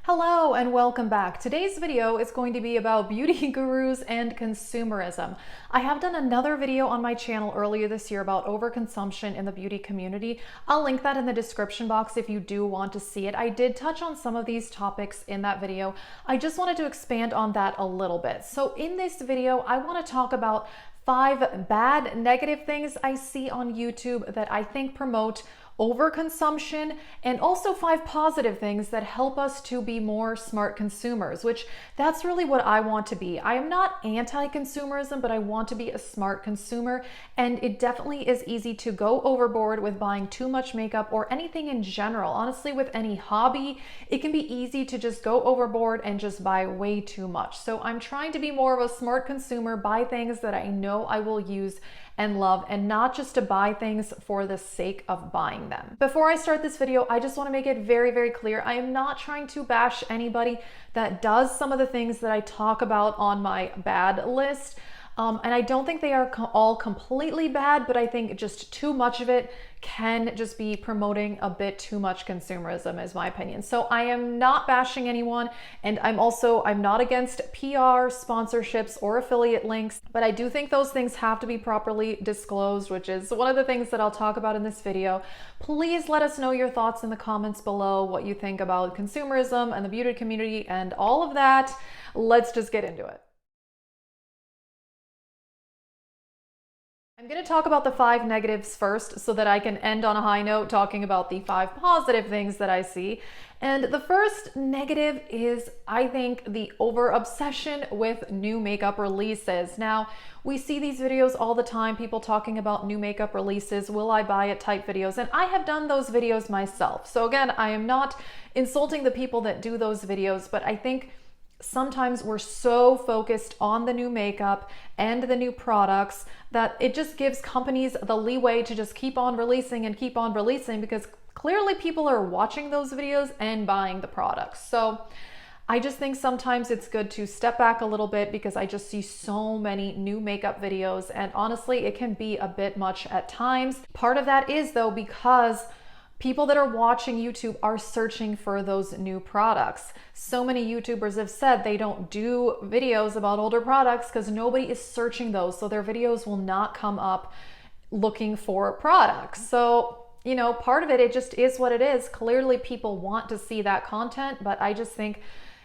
Hello and welcome back. Today's video is going to be about beauty gurus and consumerism. I have done another video on my channel earlier this year about overconsumption in the beauty community. I'll link that in the description box if you do want to see it. I did touch on some of these topics in that video. I just wanted to expand on that a little bit. So in this video, I want to talk about 5 bad negative things I see on YouTube that I think promote overconsumption, and also 5 positive things that help us to be more smart consumers, which that's really what I want to be. I am not anti-consumerism, but I want to be a smart consumer, and it definitely is easy to go overboard with buying too much makeup or anything in general. Honestly, with any hobby, it can be easy to just go overboard and just buy way too much. So I'm trying to be more of a smart consumer, buy things that I know I will use and love, and not just to buy things for the sake of buying them. Before I start this video, I just want to make it very, very clear. I am not trying to bash anybody that does some of the things that I talk about on my bad list. And I don't think they are all completely bad, but I think just too much of it can just be promoting a bit too much consumerism, is my opinion. So I am not bashing anyone, and I'm not against PR, sponsorships, or affiliate links, but I do think those things have to be properly disclosed, which is one of the things that I'll talk about in this video. Please let us know your thoughts in the comments below, what you think about consumerism and the beauty community and all of that. Let's just get into it. I'm going to talk about the 5 negatives first so that I can end on a high note talking about the 5 positive things that I see. And the first negative is, I think, the over obsession with new makeup releases. Now, we see these videos all the time, people talking about new makeup releases, will I buy it type videos, and I have done those videos myself. So again, I am not insulting the people that do those videos, but I think sometimes we're so focused on the new makeup and the new products that it just gives companies the leeway to just keep on releasing and keep on releasing, because clearly people are watching those videos and buying the products. So I just think sometimes it's good to step back a little bit, because I just see so many new makeup videos, and honestly, it can be a bit much at times. Part of that is though because people that are watching YouTube are searching for those new products. So many YouTubers have said they don't do videos about older products because nobody is searching those. So their videos will not come up looking for products. So, you know, part of it, it just is what it is. Clearly people want to see that content, but I just think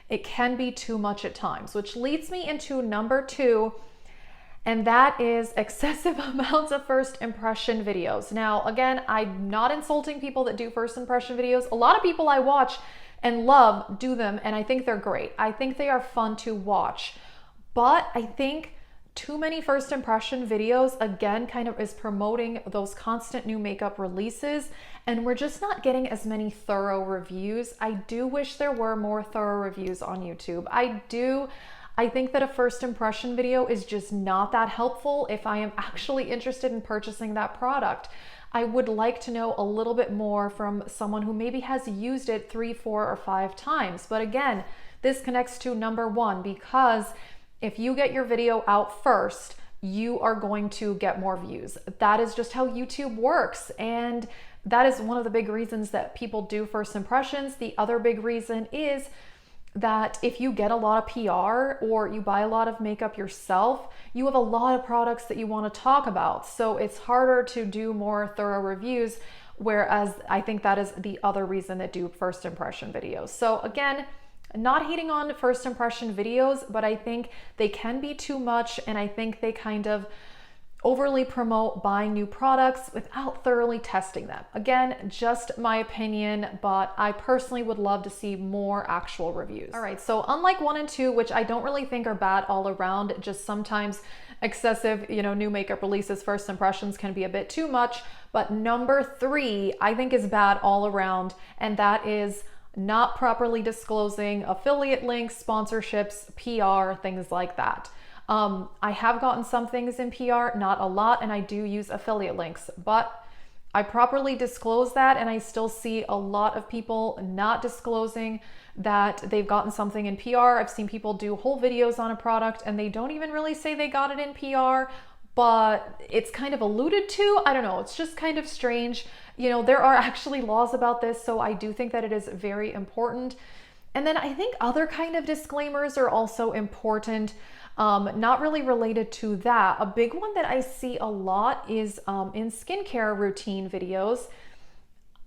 it can be too much at times, which leads me into number 2. And that is excessive amounts of first impression videos. Now, again, I'm not insulting people that do first impression videos. A lot of people I watch and love do them, and I think they're great. I think they are fun to watch. But I think too many first impression videos, again, kind of is promoting those constant new makeup releases, and we're just not getting as many thorough reviews. I do wish there were more thorough reviews on YouTube. I think that a first impression video is just not that helpful if I am actually interested in purchasing that product. I would like to know a little bit more from someone who maybe has used it 3, 4, or 5 times. But again, this connects to number 1, because if you get your video out first, you are going to get more views. That is just how YouTube works. And that is one of the big reasons that people do first impressions. The other big reason is that if you get a lot of PR or you buy a lot of makeup yourself, you have a lot of products that you want to talk about. So it's harder to do more thorough reviews, whereas I think that is the other reason that do first impression videos. So again, not hating on first impression videos, but I think they can be too much, and I think they kind of overly promote buying new products without thoroughly testing them. Again, just my opinion, but I personally would love to see more actual reviews. All right, so unlike 1 and 2, which I don't really think are bad all around, just sometimes excessive, new makeup releases, first impressions can be a bit too much. But number 3, I think is bad all around, and that is not properly disclosing affiliate links, sponsorships, PR, things like that. I have gotten some things in PR, not a lot, and I do use affiliate links, but I properly disclose that, and I still see a lot of people not disclosing that they've gotten something in PR. I've seen people do whole videos on a product and they don't even really say they got it in PR, but it's kind of alluded to. I don't know, it's just kind of strange. There are actually laws about this, so I do think that it is very important And then I think other kind of disclaimers are also important, not really related to that. A big one that I see a lot is in skincare routine videos.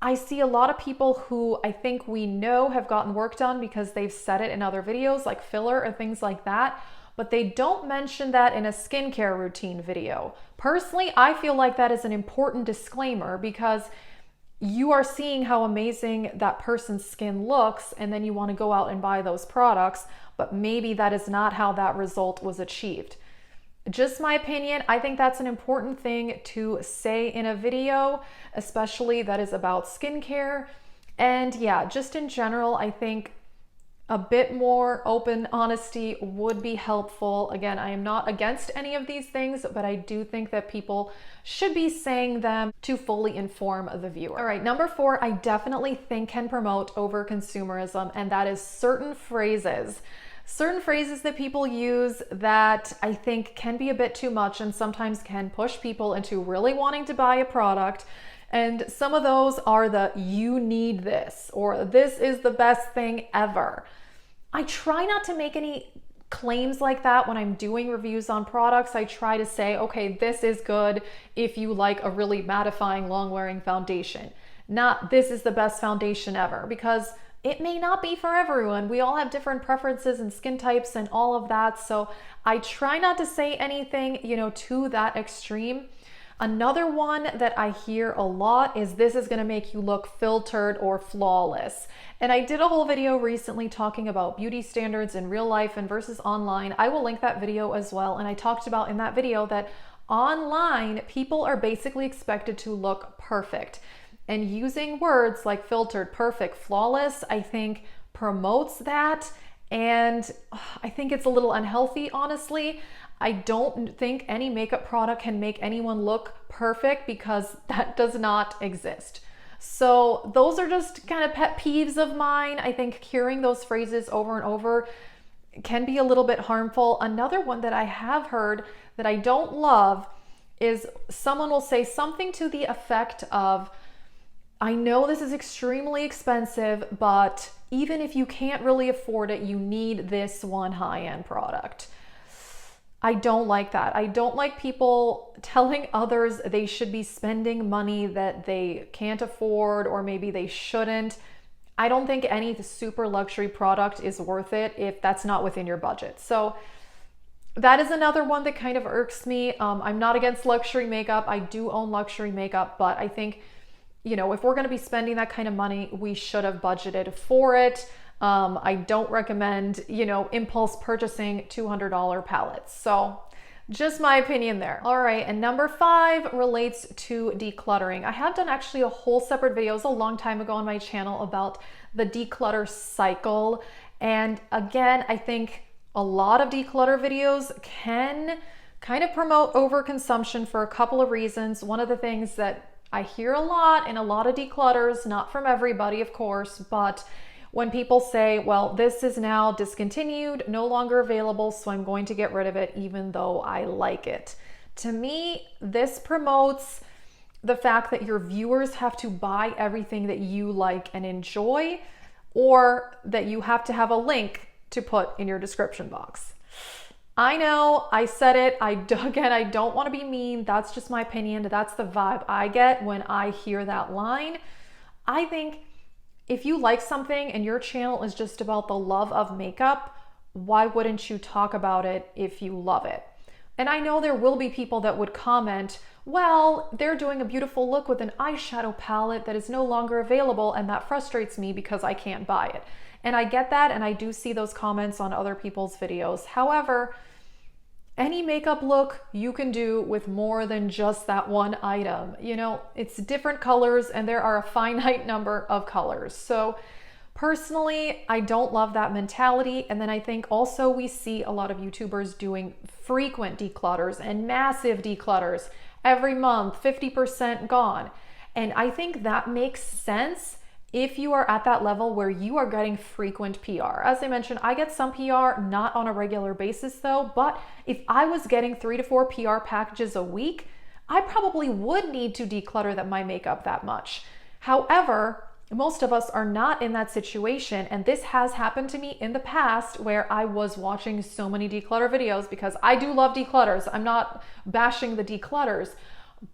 I see a lot of people who I think we know have gotten work done because they've said it in other videos like filler or things like that, but they don't mention that in a skincare routine video. Personally, I feel like that is an important disclaimer because you are seeing how amazing that person's skin looks and then you want to go out and buy those products, but maybe that is not how that result was achieved. Just my opinion, I think that's an important thing to say in a video, especially that is about skincare. And yeah, just in general, I think a bit more open honesty would be helpful. Again, I am not against any of these things, but I do think that people should be saying them to fully inform the viewer. All right, number 4, I definitely think can promote over consumerism, and that is certain phrases. Certain phrases that people use that I think can be a bit too much and sometimes can push people into really wanting to buy a product. And some of those are the "you need this" or "this is the best thing ever." I try not to make any claims like that when I'm doing reviews on products. I try to say, okay, this is good if you like a really mattifying, long-wearing foundation. Not "this is the best foundation ever," because it may not be for everyone. We all have different preferences and skin types and all of that. So I try not to say anything, to that extreme. Another one that I hear a lot is "this is gonna make you look filtered or flawless." And I did a whole video recently talking about beauty standards in real life and versus online. I will link that video as well. And I talked about in that video that online, people are basically expected to look perfect. And using words like filtered, perfect, flawless, I think promotes that. And I think it's a little unhealthy, honestly. I don't think any makeup product can make anyone look perfect because that does not exist. So those are just kind of pet peeves of mine. I think hearing those phrases over and over can be a little bit harmful. Another one that I have heard that I don't love is someone will say something to the effect of, "I know this is extremely expensive, but even if you can't really afford it, you need this one high-end product." I don't like that. I don't like people telling others they should be spending money that they can't afford or maybe they shouldn't. I don't think any super luxury product is worth it if that's not within your budget. So that is another one that kind of irks me. I'm not against luxury makeup. I do own luxury makeup, but I think if we're going to be spending that kind of money, we should have budgeted for it. I don't recommend, impulse purchasing $200 palettes. So just my opinion there. All right. And number 5 relates to decluttering. I have done actually a whole separate video a long time ago on my channel about the declutter cycle. And again, I think a lot of declutter videos can kind of promote overconsumption for a couple of reasons. One of the things that I hear a lot in a lot of declutters, not from everybody, of course, but when people say, well, this is now discontinued, no longer available, so I'm going to get rid of it even though I like it. To me, this promotes the fact that your viewers have to buy everything that you like and enjoy, or that you have to have a link to put in your description box. I know, I said it, again, I don't want to be mean. That's just my opinion. That's the vibe I get when I hear that line. I think if you like something and your channel is just about the love of makeup, why wouldn't you talk about it if you love it? And I know there will be people that would comment, well, they're doing a beautiful look with an eyeshadow palette that is no longer available, and that frustrates me because I can't buy it. And I get that, and I do see those comments on other people's videos. However, any makeup look you can do with more than just that one item. It's different colors and there are a finite number of colors. So personally, I don't love that mentality. And then I think also we see a lot of YouTubers doing frequent declutters and massive declutters every month, 50% gone. And I think that makes sense if you are at that level where you are getting frequent PR. As I mentioned, I get some PR, not on a regular basis though, but if I was getting 3 to 4 PR packages a week, I probably would need to declutter my makeup that much. However, most of us are not in that situation. And this has happened to me in the past where I was watching so many declutter videos, because I do love declutters. I'm not bashing the declutters,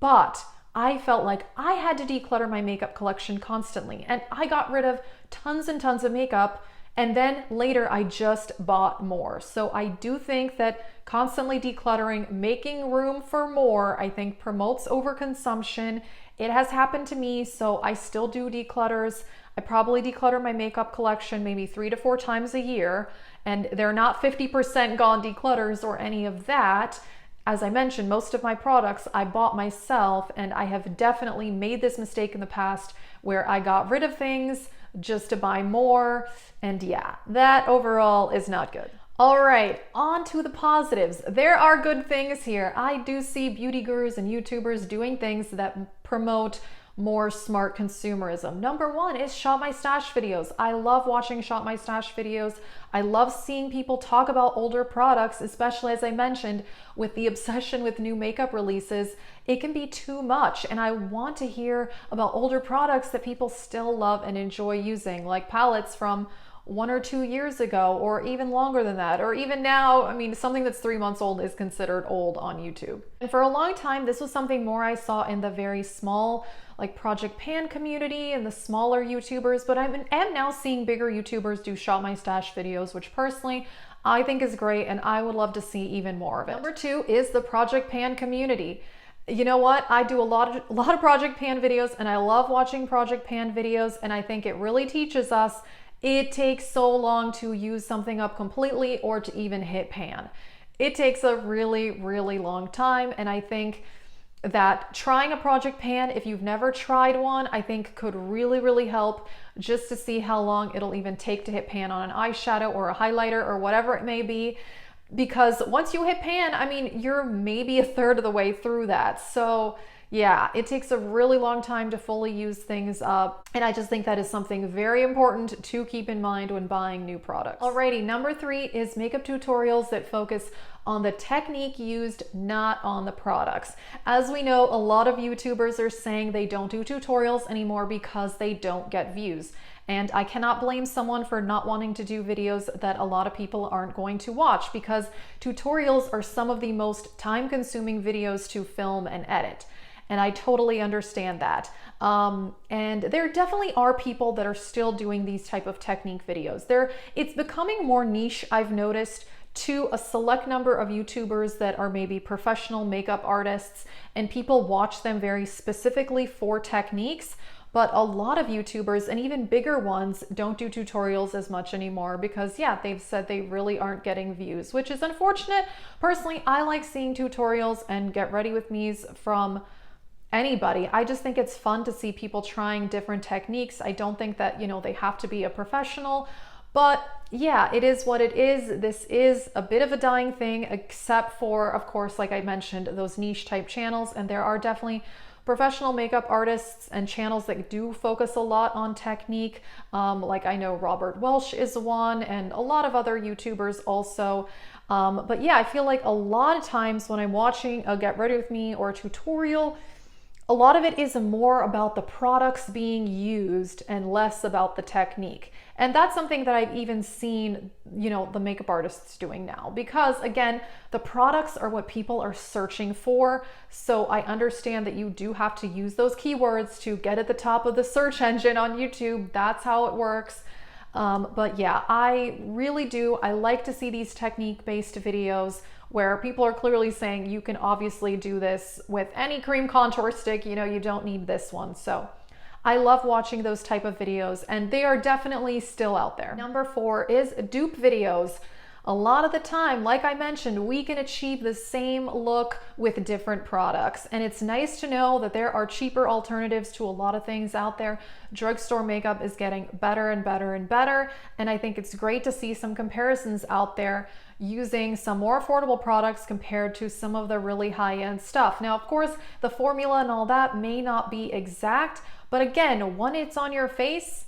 but I felt like I had to declutter my makeup collection constantly. And I got rid of tons and tons of makeup. And then later I just bought more. So I do think that constantly decluttering, making room for more, I think promotes overconsumption. It has happened to me, so I still do declutters. I probably declutter my makeup collection maybe 3 to 4 times a year, and they're not 50% gone declutters or any of that. As I mentioned, most of my products I bought myself, and I have definitely made this mistake in the past where I got rid of things just to buy more. And yeah, that overall is not good. All right, on to the positives. There are good things here. I do see beauty gurus and YouTubers doing things that promote more smart consumerism. Number one is Shop My Stash videos. I love watching Shop My Stash videos. I love seeing people talk about older products, especially as I mentioned, with the obsession with new makeup releases. It can be too much, and I want to hear about older products that people still love and enjoy using, like palettes from 1 or 2 years ago, or even longer than that, or even now. I mean, something that's 3 months old is considered old on YouTube. And for a long time, this was something more I saw in the very small, like Project Pan community and the smaller YouTubers, but I am now seeing bigger YouTubers do Shop My Stash videos, which personally I think is great, and I would love to see even more of it. Number two is the Project Pan community. You know what? I do a lot of Project Pan videos, and I love watching Project Pan videos, and I think it really teaches us it takes so long to use something up completely or to even hit pan. It takes a really, really long time, and I think that trying a Project Pan, if you've never tried one, I think could really, really help, just to see how long it'll even take to hit pan on an eyeshadow or a highlighter or whatever it may be. Because once you hit pan, I mean, you're maybe a third of the way through that. So yeah, it takes a really long time to fully use things up. And I just think that is something very important to keep in mind when buying new products. Alrighty, number three is makeup tutorials that focus on the technique used, not on the products. As we know, a lot of YouTubers are saying they don't do tutorials anymore because they don't get views. And I cannot blame someone for not wanting to do videos that a lot of people aren't going to watch, because tutorials are some of the most time-consuming videos to film and edit. And I totally understand that. And there definitely are people that are still doing these type of technique videos. It's becoming more niche, I've noticed, to a select number of YouTubers that are maybe professional makeup artists, and people watch them very specifically for techniques. But a lot of YouTubers, and even bigger ones, don't do tutorials as much anymore because, yeah, they've said they really aren't getting views, which is unfortunate. Personally, I like seeing tutorials and get ready with me's from anybody. I just think it's fun to see people trying different techniques. I don't think that, they have to be a professional, but yeah, it is what it is. This is a bit of a dying thing, except for, of course, like I mentioned, those niche type channels. And there are definitely professional makeup artists and channels that do focus a lot on technique. Like I know Robert Welsh is one, and a lot of other YouTubers also. But yeah, I feel like a lot of times when I'm watching a Get Ready With Me or a tutorial, a lot of it is more about the products being used and less about the technique. And that's something that I've even seen, the makeup artists doing now, because again, the products are what people are searching for. So I understand that you do have to use those keywords to get at the top of the search engine on YouTube. That's how it works. But yeah, I really do. I like to see these technique-based videos where people are clearly saying you can obviously do this with any cream contour stick, you don't need this one. So I love watching those type of videos, and they are definitely still out there. Number four is dupe videos. A lot of the time, like I mentioned, we can achieve the same look with different products. And it's nice to know that there are cheaper alternatives to a lot of things out there. Drugstore makeup is getting better and better and better. And I think it's great to see some comparisons out there using some more affordable products compared to some of the really high-end stuff. Now, of course, the formula and all that may not be exact, but again, when it's on your face,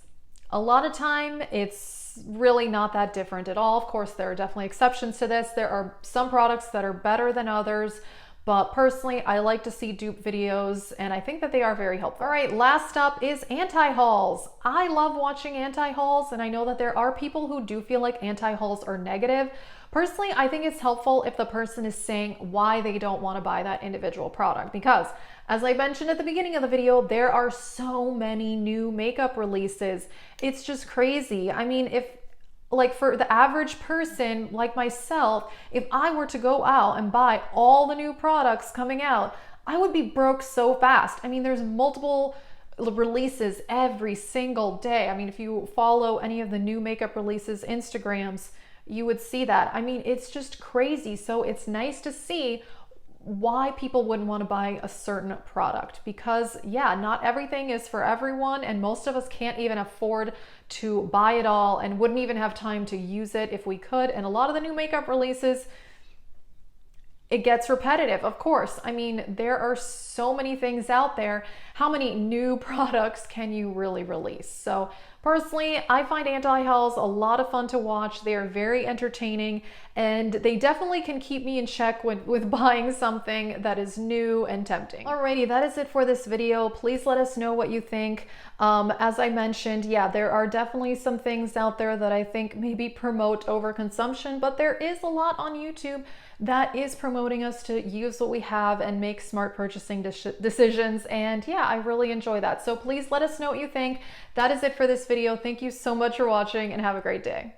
a lot of time it's really not that different at all. Of course, there are definitely exceptions to this. There are some products that are better than others, but personally, I like to see dupe videos and I think that they are very helpful. All right, last up is anti-hauls. I love watching anti-hauls, and I know that there are people who do feel like anti-hauls are negative. Personally, I think it's helpful if the person is saying why they don't want to buy that individual product, because as I mentioned at the beginning of the video, there are so many new makeup releases. It's just crazy. I mean, if like for the average person like myself, if I were to go out and buy all the new products coming out, I would be broke so fast. I mean, there's multiple releases every single day. I mean, if you follow any of the new makeup releases Instagrams, you would see that. I mean, it's just crazy. So it's nice to see why people wouldn't want to buy a certain product, because yeah, not everything is for everyone, and most of us can't even afford to buy it all and wouldn't even have time to use it if we could. And a lot of the new makeup releases, it gets repetitive, of course. I mean, there are so many things out there. How many new products can you really release? So personally, I find anti-hauls a lot of fun to watch. They are very entertaining, and they definitely can keep me in check with buying something that is new and tempting. Alrighty, that is it for this video. Please let us know what you think. As I mentioned, yeah, there are definitely some things out there that I think maybe promote overconsumption, but there is a lot on YouTube that is promoting us to use what we have and make smart purchasing decisions. And yeah, I really enjoy that. So please let us know what you think. That is it for this video. Thank you so much for watching, and have a great day.